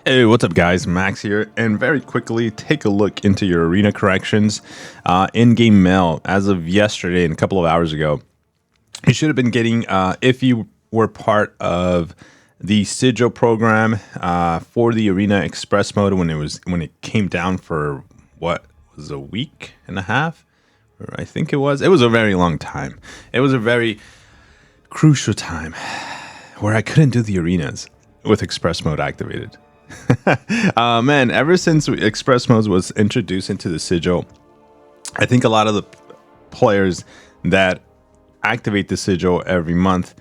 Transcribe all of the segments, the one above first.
Hey, what's up, guys? Max here, and very quickly take a look into your arena corrections in-game mail as of yesterday and a couple of hours ago. You should have been getting, if you were part of the SIGIL program for the Arena Express mode when it came down for what was a week and a half, or I think it was a very long time. It was a very crucial time where I couldn't do the arenas with Express mode activated. Man, ever since Express Mode was introduced into the Sigil, I think a lot of the players that activate the Sigil every month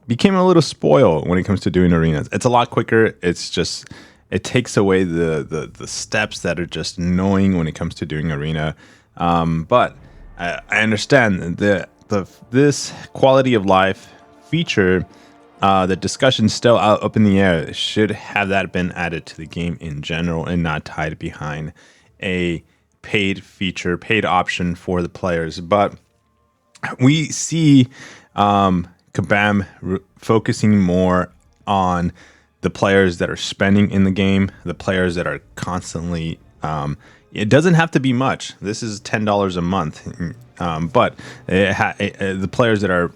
became a little spoiled when it comes to doing arenas. It's a lot quicker. It takes away the steps that are just annoying when it comes to doing arena. But I understand that this quality of life feature. The discussion's still up in the air. Should have that been added to the game in general and not tied behind a paid feature, paid option for the players. But we see Kabam focusing more on the players that are spending in the game, the players that are constantly. It doesn't have to be much. This is $10 a month, but the players that are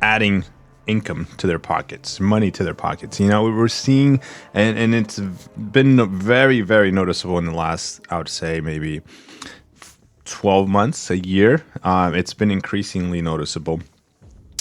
adding income to their pockets, money to their pockets. You know, we're seeing, and it's been very, very noticeable in the last, I would say, maybe 12 months, a year. It's been increasingly noticeable.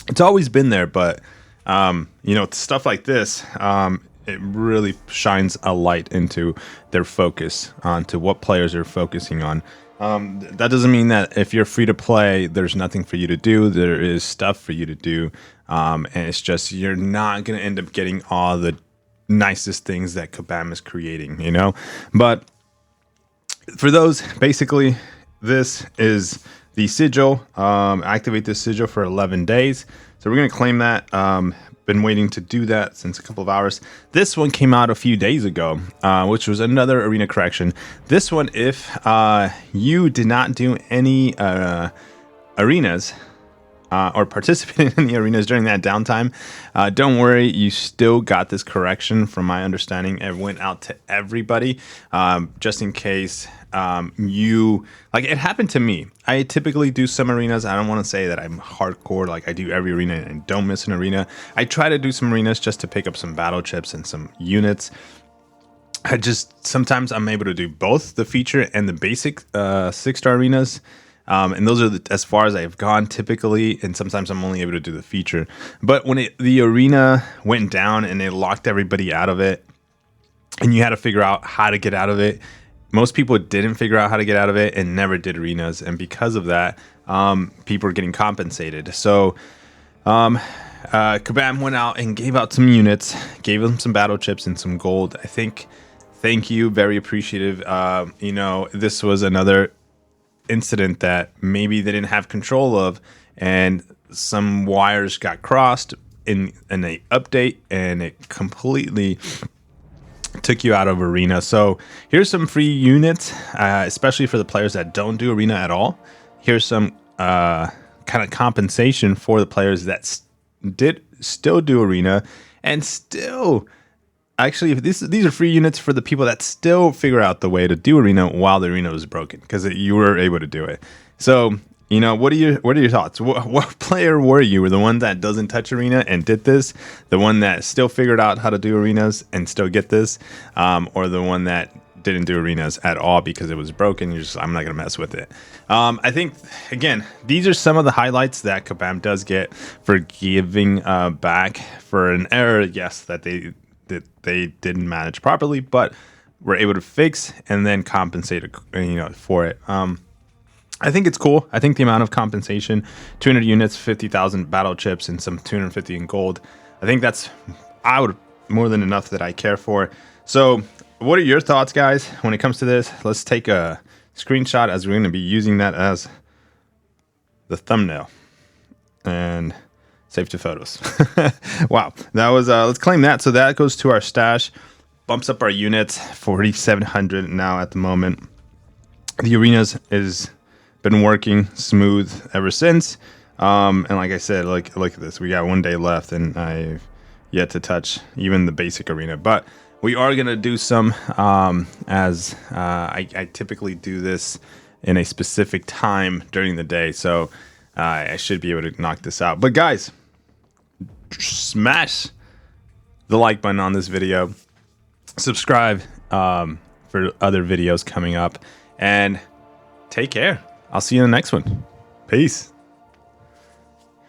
It's always been there, but, stuff like this, it really shines a light into their focus, onto what players are focusing on. That doesn't mean that if you're free to play, there's nothing for you to do. There is stuff for you to do. And it's just, you're not going to end up getting all the nicest things that Kabam is creating, you know? But for those, basically, this is the Sigil. Activate this Sigil for 11 days. So we're going to claim that. Been waiting to do that since a couple of hours. This one came out a few days ago, which was another arena correction. This one, if you did not do any arenas or participated in the arenas during that downtime, don't worry, you still got this correction. From my understanding, it went out to everybody, just in case it happened to me. I typically do some arenas. I don't want to say that I'm hardcore, like I do every arena and don't miss an arena. I try to do some arenas just to pick up some battle chips and some units. Sometimes I'm able to do both the feature and the basic 6-star arenas. And those are as far as I've gone typically, and sometimes I'm only able to do the feature. But when the arena went down and they locked everybody out of it, and you had to figure out how to get out of it, most people didn't figure out how to get out of it and never did arenas. And because of that, people are getting compensated. So Kabam went out and gave out some units, gave them some battle chips and some gold. I think, thank you, very appreciative. This was another incident that maybe they didn't have control of, and some wires got crossed in a update, and it completely took you out of arena. So here's some free units, especially for the players that don't do arena at all. Here's some kind of compensation for the players that did still do arena, and still, actually, these are free units for the people that still figure out the way to do arena while the arena was broken, because you were able to do it. So, what are your thoughts? What player were you? Were the one that doesn't touch arena and did this, the one that still figured out how to do arenas and still get this, or the one that didn't do arenas at all because it was broken? I'm not gonna mess with it. I think, again, these are some of the highlights that Kabam does get for giving back for an error, yes, that they didn't manage properly, but were able to fix and then compensate, for it. I think it's cool. I think the amount of compensation, 200 units, 50,000 battle chips, and some 250 in gold, I think that's more than enough that I care for. So what are your thoughts, guys, when it comes to this? Let's take a screenshot, as we're going to be using that as the thumbnail. And save to photos. Wow, that was let's claim that. So that goes to our stash, bumps up our units, 4,700 now at the moment. The arenas is been working smooth ever since, and like I said, look at this, we got 1 day left and I've yet to touch even the basic arena. But We are going to do some as I typically do this in a specific time during the day. So I should be able to knock this out. But guys, smash the like button on this video. Subscribe for other videos coming up. And take care. I'll see you in the next one. Peace.